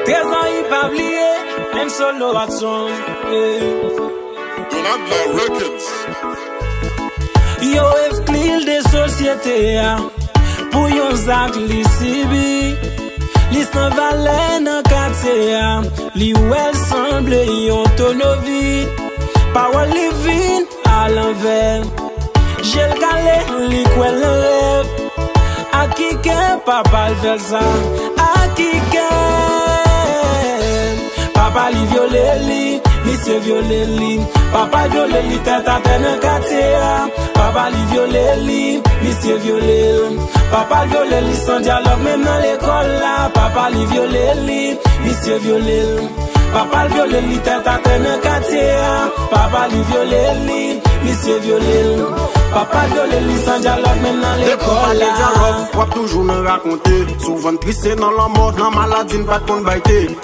13 ans, il pas oublié, même solo à son. Donald Records. Yo exclil de société pour yon zak li sibi. Li s'en valait nan quartier li ou elle semble yon tonovi. Parole li vin à l'envers. J'ai le galé li kwen le rêve. A qui que papa le fait ça? A qui que papa li viole li, monsieur viole li. Papa viole li tête à tête dans quartier. Papa li viole li, monsieur viole li. Papa viole li sans dialogue même dans l'école là. Papa li viole li, monsieur viole li. Papa viole li tête à tête dans quartier. Papa li viole li, monsieur viole li. Papa viole li sans dialogue même dans l'école là. Toujours me raconter, souvent triste dans la mort, dans maladie, pas de baiter.